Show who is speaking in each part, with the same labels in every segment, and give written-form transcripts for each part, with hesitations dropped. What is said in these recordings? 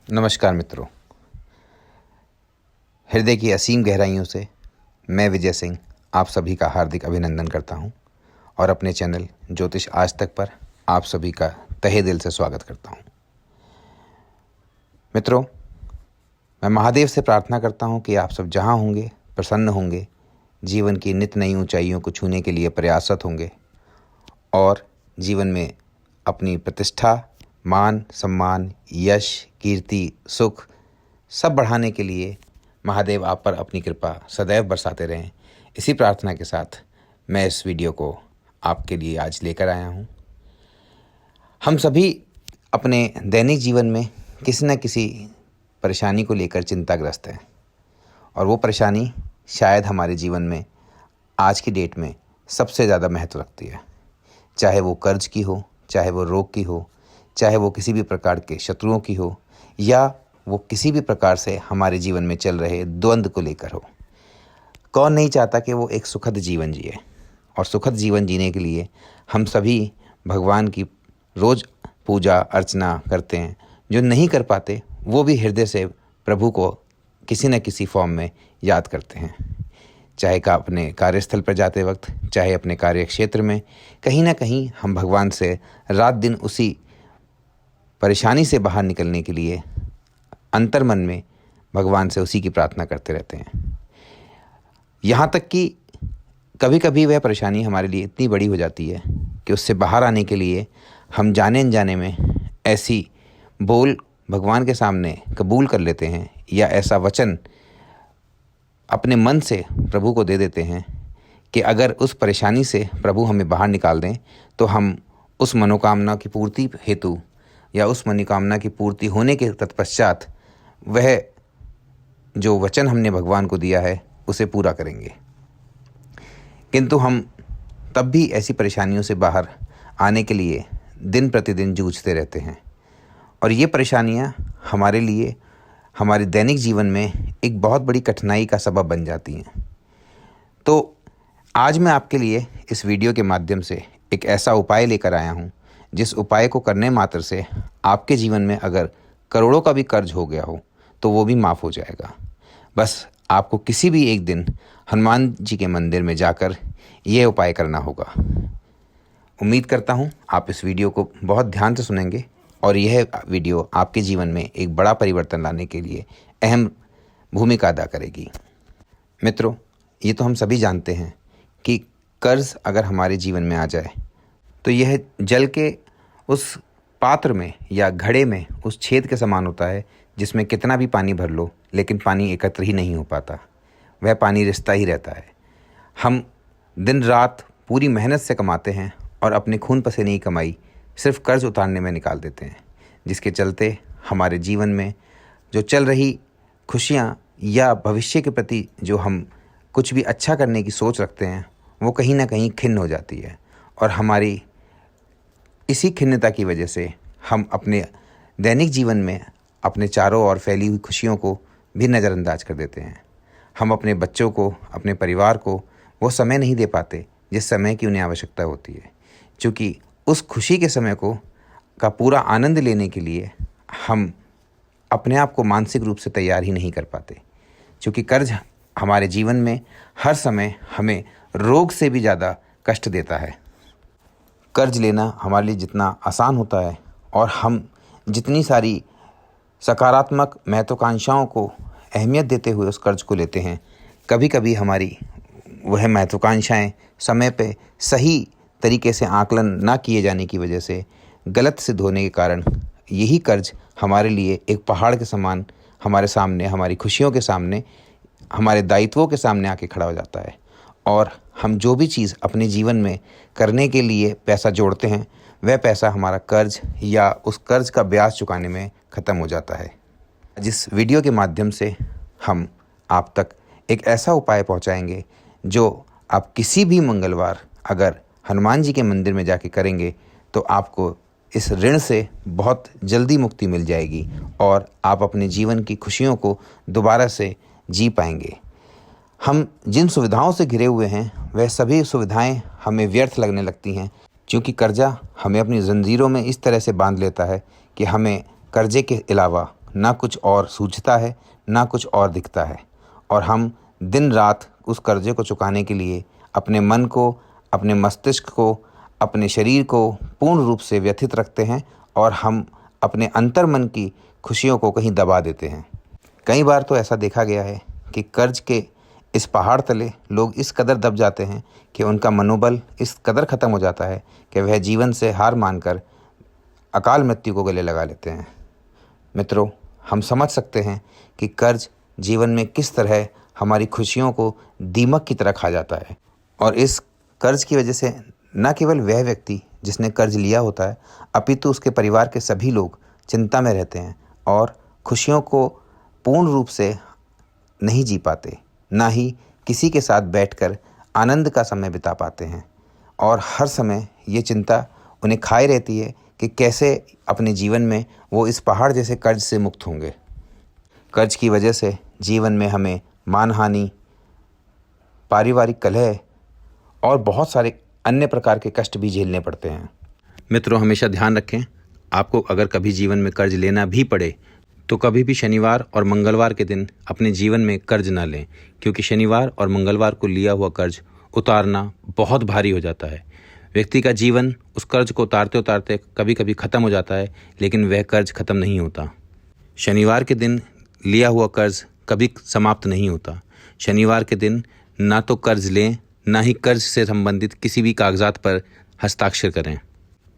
Speaker 1: नमस्कार मित्रों, हृदय की असीम गहराइयों से मैं विजय सिंह आप सभी का हार्दिक अभिनंदन करता हूं और अपने चैनल ज्योतिष आज तक पर आप सभी का तहे दिल से स्वागत करता हूं। मित्रों, मैं महादेव से प्रार्थना करता हूं कि आप सब जहां होंगे प्रसन्न होंगे, जीवन की नित नई ऊंचाइयों को छूने के लिए प्रयासरत होंगे और जीवन में अपनी प्रतिष्ठा, मान, सम्मान, यश, कीर्ति, सुख सब बढ़ाने के लिए महादेव आप पर अपनी कृपा सदैव बरसाते रहें। इसी प्रार्थना के साथ मैं इस वीडियो को आपके लिए आज लेकर आया हूँ। हम सभी अपने दैनिक जीवन में किसी न किसी परेशानी को लेकर चिंताग्रस्त हैं और वो परेशानी शायद हमारे जीवन में आज की डेट में सबसे ज़्यादा महत्व रखती है। चाहे वो कर्ज की हो, चाहे वो रोग की हो, चाहे वो किसी भी प्रकार के शत्रुओं की हो या वो किसी भी प्रकार से हमारे जीवन में चल रहे द्वंद्व को लेकर हो। कौन नहीं चाहता कि वो एक सुखद जीवन जिए, और सुखद जीवन जीने के लिए हम सभी भगवान की रोज़ पूजा अर्चना करते हैं। जो नहीं कर पाते वो भी हृदय से प्रभु को किसी न किसी फॉर्म में याद करते हैं, चाहे का अपने कार्यस्थल पर जाते वक्त, चाहे अपने कार्य क्षेत्र में, कहीं ना कहीं हम भगवान से रात दिन उसी परेशानी से बाहर निकलने के लिए अंतर्मन में भगवान से उसी की प्रार्थना करते रहते हैं। यहाँ तक कि कभी कभी वह परेशानी हमारे लिए इतनी बड़ी हो जाती है कि उससे बाहर आने के लिए हम जाने अनजाने में ऐसी बोल भगवान के सामने कबूल कर लेते हैं या ऐसा वचन अपने मन से प्रभु को दे देते हैं कि अगर उस परेशानी से प्रभु हमें बाहर निकाल दें तो हम उस मनोकामना की पूर्ति हेतु या उस मनोकामना की पूर्ति होने के तत्पश्चात वह जो वचन हमने भगवान को दिया है उसे पूरा करेंगे। किंतु हम तब भी ऐसी परेशानियों से बाहर आने के लिए दिन प्रतिदिन जूझते रहते हैं और ये परेशानियां हमारे लिए हमारे दैनिक जीवन में एक बहुत बड़ी कठिनाई का सबब बन जाती हैं। तो आज मैं आपके लिए इस वीडियो के माध्यम से एक ऐसा उपाय लेकर आया हूं जिस उपाय को करने मात्र से आपके जीवन में अगर करोड़ों का भी कर्ज हो गया हो तो वो भी माफ़ हो जाएगा। बस आपको किसी भी एक दिन हनुमान जी के मंदिर में जाकर यह उपाय करना होगा। उम्मीद करता हूँ आप इस वीडियो को बहुत ध्यान से सुनेंगे और यह वीडियो आपके जीवन में एक बड़ा परिवर्तन लाने के लिए अहम भूमिका अदा करेगी। मित्रों, ये तो हम सभी जानते हैं कि कर्ज अगर हमारे जीवन में आ जाए तो यह जल के उस पात्र में या घड़े में उस छेद के समान होता है जिसमें कितना भी पानी भर लो लेकिन पानी एकत्र ही नहीं हो पाता, वह पानी रिसता ही रहता है। हम दिन रात पूरी मेहनत से कमाते हैं और अपने खून पसीने की कमाई सिर्फ कर्ज उतारने में निकाल देते हैं, जिसके चलते हमारे जीवन में जो चल रही खुशियाँ या भविष्य के प्रति जो हम कुछ भी अच्छा करने की सोच रखते हैं वो कहीं ना कहीं खिन्न हो जाती है और हमारी इसी खिन्नता की वजह से हम अपने दैनिक जीवन में अपने चारों ओर फैली हुई खुशियों को भी नज़रअंदाज कर देते हैं। हम अपने बच्चों को, अपने परिवार को वो समय नहीं दे पाते जिस समय की उन्हें आवश्यकता होती है, क्योंकि उस खुशी के समय को का पूरा आनंद लेने के लिए हम अपने आप को मानसिक रूप से तैयार ही नहीं कर पाते। क्योंकि कर्ज हमारे जीवन में हर समय हमें रोग से भी ज़्यादा कष्ट देता है। कर्ज लेना हमारे लिए जितना आसान होता है और हम जितनी सारी सकारात्मक महत्वाकांक्षाओं को अहमियत देते हुए उस कर्ज को लेते हैं, कभी कभी हमारी वह महत्वाकांक्षाएं समय पे सही तरीके से आकलन ना किए जाने की वजह से गलत सिद्ध होने के कारण यही कर्ज हमारे लिए एक पहाड़ के समान हमारे सामने, हमारी खुशियों के सामने, हमारे दायित्वों के सामने आके खड़ा हो जाता है और हम जो भी चीज़ अपने जीवन में करने के लिए पैसा जोड़ते हैं वह पैसा हमारा कर्ज या उस कर्ज का ब्याज चुकाने में ख़त्म हो जाता है। जिस वीडियो के माध्यम से हम आप तक एक ऐसा उपाय पहुंचाएंगे जो आप किसी भी मंगलवार अगर हनुमान जी के मंदिर में जाके करेंगे तो आपको इस ऋण से बहुत जल्दी मुक्ति मिल जाएगी और आप अपने जीवन की खुशियों को दोबारा से जी पाएंगे। हम जिन सुविधाओं से घिरे हुए हैं वह सभी सुविधाएं हमें व्यर्थ लगने लगती हैं, क्योंकि कर्जा हमें अपनी जंजीरों में इस तरह से बांध लेता है कि हमें कर्जे के अलावा ना कुछ और सूझता है, ना कुछ और दिखता है, और हम दिन रात उस कर्जे को चुकाने के लिए अपने मन को, अपने मस्तिष्क को, अपने शरीर को पूर्ण रूप से व्यथित रखते हैं और हम अपने अंतर्मन की खुशियों को कहीं दबा देते हैं। कई बार तो ऐसा देखा गया है कि कर्ज के इस पहाड़ तले लोग इस कदर दब जाते हैं कि उनका मनोबल इस कदर ख़त्म हो जाता है कि वह जीवन से हार मानकर अकाल मृत्यु को गले लगा लेते हैं। मित्रों, हम समझ सकते हैं कि कर्ज जीवन में किस तरह हमारी खुशियों को दीमक की तरह खा जाता है, और इस कर्ज की वजह से न केवल वह व्यक्ति जिसने कर्ज लिया होता है, अपितु उसके परिवार के सभी लोग चिंता में रहते हैं और खुशियों को पूर्ण रूप से नहीं जी पाते, ना ही किसी के साथ बैठकर आनंद का समय बिता पाते हैं, और हर समय ये चिंता उन्हें खाए रहती है कि कैसे अपने जीवन में वो इस पहाड़ जैसे कर्ज से मुक्त होंगे। कर्ज की वजह से जीवन में हमें मानहानि, पारिवारिक कलह और बहुत सारे अन्य प्रकार के कष्ट भी झेलने पड़ते हैं। मित्रों, हमेशा ध्यान रखें, आपको अगर कभी जीवन में कर्ज लेना भी पड़े तो कभी भी शनिवार और मंगलवार के दिन अपने जीवन में कर्ज ना लें, क्योंकि शनिवार और मंगलवार को लिया हुआ कर्ज उतारना बहुत भारी हो जाता है। व्यक्ति का जीवन उस कर्ज को उतारते उतारते कभी कभी ख़त्म हो जाता है, लेकिन वह कर्ज ख़त्म नहीं होता। शनिवार के दिन लिया हुआ कर्ज कभी समाप्त नहीं होता। शनिवार के दिन ना तो कर्ज लें, ना ही कर्ज से संबंधित किसी भी कागजात पर हस्ताक्षर करें।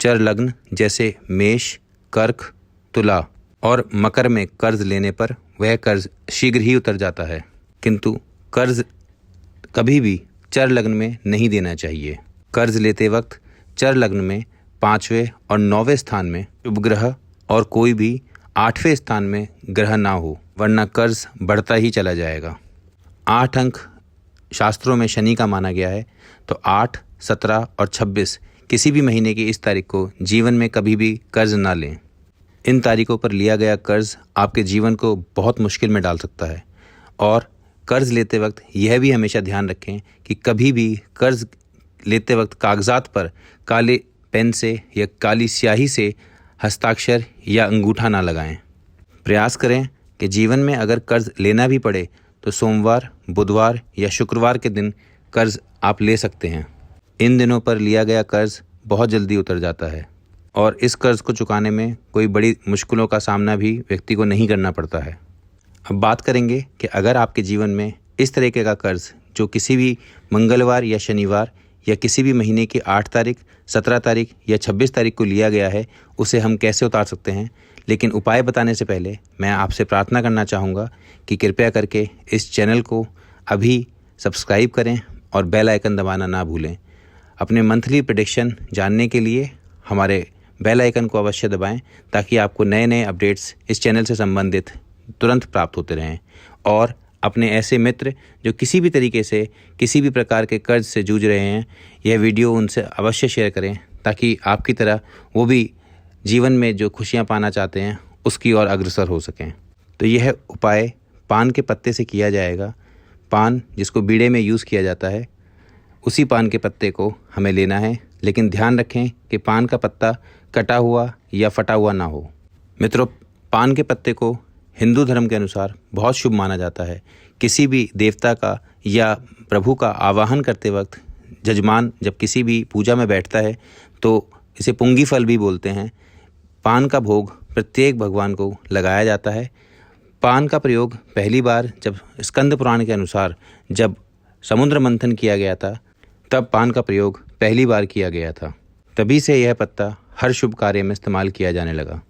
Speaker 1: चर लग्न जैसे मेष, कर्क, तुला और मकर में कर्ज लेने पर वह कर्ज शीघ्र ही उतर जाता है, किंतु कर्ज कभी भी चर लग्न में नहीं देना चाहिए। कर्ज लेते वक्त चर लग्न में 5वें और 9वें स्थान में शुभ ग्रह और कोई भी 8वें स्थान में ग्रह ना हो, वरना कर्ज बढ़ता ही चला जाएगा। 8 अंक शास्त्रों में शनि का माना गया है, तो 8, 17 और 26 किसी भी महीने की इस तारीख को जीवन में कभी भी कर्ज ना लें। इन तारीखों पर लिया गया कर्ज आपके जीवन को बहुत मुश्किल में डाल सकता है, और कर्ज लेते वक्त यह भी हमेशा ध्यान रखें कि कभी भी कर्ज लेते वक्त कागजात पर काले पेन से या काली स्याही से हस्ताक्षर या अंगूठा ना लगाएं। प्रयास करें कि जीवन में अगर कर्ज लेना भी पड़े तो सोमवार, बुधवार या शुक्रवार के दिन कर्ज आप ले सकते हैं। इन दिनों पर लिया गया कर्ज बहुत जल्दी उतर जाता है और इस कर्ज को चुकाने में कोई बड़ी मुश्किलों का सामना भी व्यक्ति को नहीं करना पड़ता है। अब बात करेंगे कि अगर आपके जीवन में इस तरीके का कर्ज जो किसी भी मंगलवार या शनिवार या किसी भी महीने की 8 तारीख, 17 तारीख या 26 तारीख को लिया गया है, उसे हम कैसे उतार सकते हैं। लेकिन उपाय बताने से पहले मैं आपसे प्रार्थना करना चाहूँगा कि कृपया करके इस चैनल को अभी सब्सक्राइब करें और बेल आइकन दबाना ना भूलें। अपने मंथली प्रेडिक्शन जानने के लिए हमारे बेल आइकन को अवश्य दबाएं, ताकि आपको नए नए अपडेट्स इस चैनल से संबंधित तुरंत प्राप्त होते रहें। और अपने ऐसे मित्र जो किसी भी तरीके से किसी भी प्रकार के कर्ज से जूझ रहे हैं, यह वीडियो उनसे अवश्य शेयर करें, ताकि आपकी तरह वो भी जीवन में जो खुशियां पाना चाहते हैं उसकी ओर अग्रसर हो सकें। तो यह उपाय पान के पत्ते से किया जाएगा। पान जिसको बीड़े में यूज़ किया जाता है, उसी पान के पत्ते को हमें लेना है, लेकिन ध्यान रखें कि पान का पत्ता कटा हुआ या फटा हुआ ना हो। मित्रों, पान के पत्ते को हिंदू धर्म के अनुसार बहुत शुभ माना जाता है। किसी भी देवता का या प्रभु का आवाहन करते वक्त जजमान जब किसी भी पूजा में बैठता है तो इसे पुंगी फल भी बोलते हैं। पान का भोग प्रत्येक भगवान को लगाया जाता है। पान का प्रयोग पहली बार जब स्कंद पुराण के अनुसार जब समुद्र मंथन किया गया था, तब पान का प्रयोग पहली बार किया गया था। तभी से यह पत्ता हर शुभ कार्य में इस्तेमाल किया जाने लगा।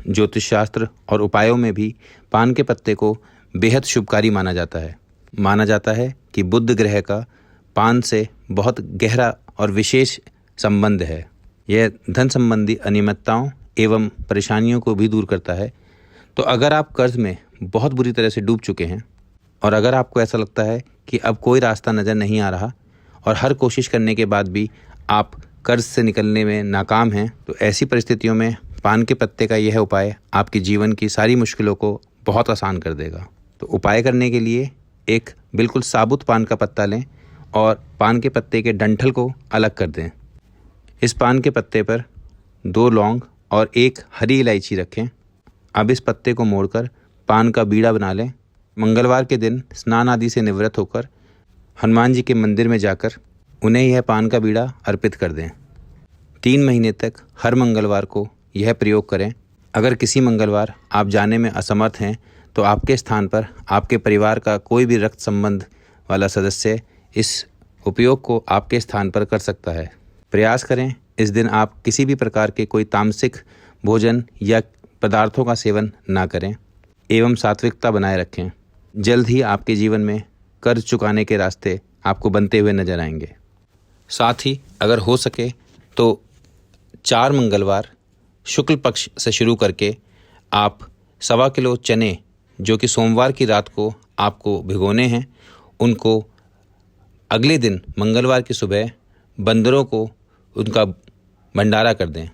Speaker 1: ज्योतिष शास्त्र और उपायों में भी पान के पत्ते को बेहद शुभकारी माना जाता है। माना जाता है कि बुध ग्रह का पान से बहुत गहरा और विशेष संबंध है। यह धन संबंधी अनियमितताओं एवं परेशानियों को भी दूर करता है। तो अगर आप कर्ज में बहुत बुरी तरह से डूब चुके हैं और अगर आपको ऐसा लगता है कि अब कोई रास्ता नज़र नहीं आ रहा और हर कोशिश करने के बाद भी आप कर्ज से निकलने में नाकाम हैं, तो ऐसी परिस्थितियों में पान के पत्ते का यह उपाय आपके जीवन की सारी मुश्किलों को बहुत आसान कर देगा। तो उपाय करने के लिए एक बिल्कुल साबुत पान का पत्ता लें और पान के पत्ते के डंठल को अलग कर दें। इस पान के पत्ते पर 2 लौंग और 1 हरी इलायची रखें। अब इस पत्ते को मोड़कर पान का बीड़ा बना लें। मंगलवार के दिन स्नान आदि से निवृत्त होकर हनुमान जी के मंदिर में जाकर उन्हें यह पान का बीड़ा अर्पित कर दें। 3 महीने तक हर मंगलवार को यह प्रयोग करें। अगर किसी मंगलवार आप जाने में असमर्थ हैं तो आपके स्थान पर आपके परिवार का कोई भी रक्त संबंध वाला सदस्य इस उपयोग को आपके स्थान पर कर सकता है। प्रयास करें इस दिन आप किसी भी प्रकार के कोई तामसिक भोजन या पदार्थों का सेवन ना करें एवं सात्विकता बनाए रखें। जल्द ही आपके जीवन में कर्ज चुकाने के रास्ते आपको बनते हुए नजर आएंगे। साथ ही अगर हो सके तो 4 मंगलवार शुक्ल पक्ष से शुरू करके आप 1.25 किलो चने जो कि सोमवार की रात को आपको भिगोने हैं, उनको अगले दिन मंगलवार की सुबह बंदरों को उनका भंडारा कर दें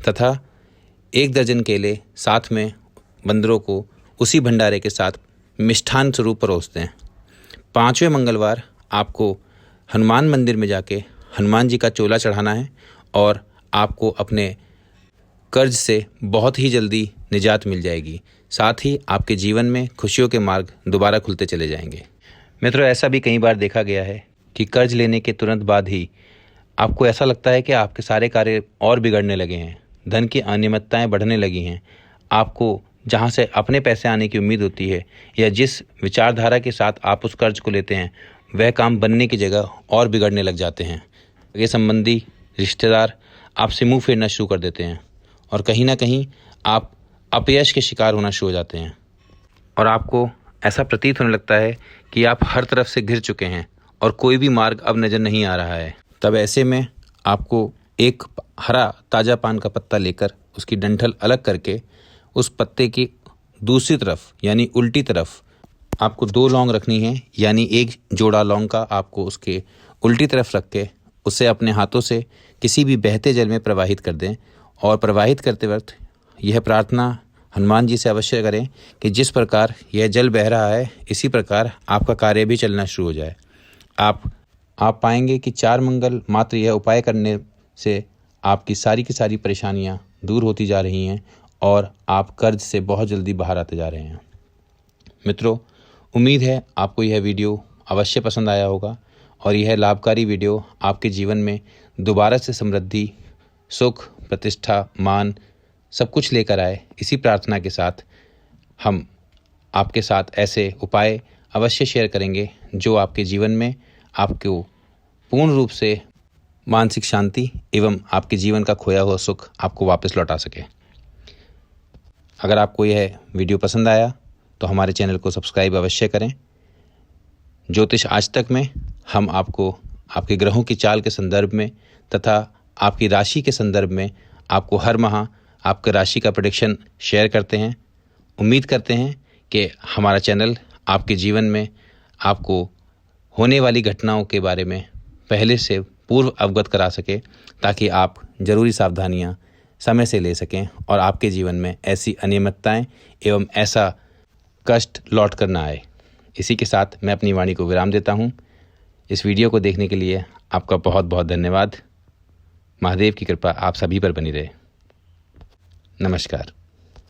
Speaker 1: तथा 1 दर्जन केले साथ में बंदरों को उसी भंडारे के साथ मिष्ठान स्वरूप परोस दें। 5वें मंगलवार आपको हनुमान मंदिर में जाके हनुमान जी का चोला चढ़ाना है और आपको अपने कर्ज से बहुत ही जल्दी निजात मिल जाएगी। साथ ही आपके जीवन में खुशियों के मार्ग दोबारा खुलते चले जाएंगे। मित्रों, ऐसा भी कई बार देखा गया है कि कर्ज लेने के तुरंत बाद ही आपको ऐसा लगता है कि आपके सारे कार्य और बिगड़ने लगे हैं, धन की अनियमितताएं बढ़ने लगी हैं। आपको जहां से अपने पैसे आने की उम्मीद होती है या जिस विचारधारा के साथ आप उस कर्ज को लेते हैं वह काम बनने की जगह और बिगड़ने लग जाते हैं। ये संबंधी रिश्तेदार आपसे मुंह फेरना शुरू कर देते हैं और कहीं ना कहीं आप अपयश के शिकार होना शुरू हो जाते हैं और आपको ऐसा प्रतीत होने लगता है कि आप हर तरफ से घिर चुके हैं और कोई भी मार्ग अब नज़र नहीं आ रहा है। तब ऐसे में आपको एक हरा ताज़ा पान का पत्ता लेकर उसकी डंठल अलग करके उस पत्ते की दूसरी तरफ यानी उल्टी तरफ आपको 2 लौंग रखनी है, यानी 1 जोड़ा लौंग का आपको उसके उल्टी तरफ रख के उसे अपने हाथों से किसी भी बहते जल में प्रवाहित कर दें और प्रवाहित करते वक्त यह प्रार्थना हनुमान जी से अवश्य करें कि जिस प्रकार यह जल बह रहा है इसी प्रकार आपका कार्य भी चलना शुरू हो जाए। आप पाएंगे कि 4 मंगल मात्र यह उपाय करने से आपकी सारी की सारी परेशानियां दूर होती जा रही हैं और आप कर्ज से बहुत जल्दी बाहर आते जा रहे हैं। मित्रों, उम्मीद है आपको यह वीडियो अवश्य पसंद आया होगा और यह लाभकारी वीडियो आपके जीवन में दोबारा से समृद्धि, सुख, प्रतिष्ठा, मान सब कुछ लेकर आए। इसी प्रार्थना के साथ हम आपके साथ ऐसे उपाय अवश्य शेयर करेंगे जो आपके जीवन में आपको पूर्ण रूप से मानसिक शांति एवं आपके जीवन का खोया हुआ सुख आपको वापस लौटा सके। अगर आपको यह वीडियो पसंद आया तो हमारे चैनल को सब्सक्राइब अवश्य करें। ज्योतिष आज तक में हम आपको आपके ग्रहों की चाल के संदर्भ में तथा आपकी राशि के संदर्भ में आपको हर माह आपके राशि का प्रेडिक्शन शेयर करते हैं। उम्मीद करते हैं कि हमारा चैनल आपके जीवन में आपको होने वाली घटनाओं के बारे में पहले से पूर्व अवगत करा सके ताकि आप ज़रूरी सावधानियां समय से ले सकें और आपके जीवन में ऐसी अनियमितताएं एवं ऐसा कष्ट लौट कर ना आए। इसी के साथ मैं अपनी वाणी को विराम देता हूं। इस वीडियो को देखने के लिए आपका बहुत बहुत धन्यवाद। महादेव की कृपा आप सभी पर बनी रहे। नमस्कार।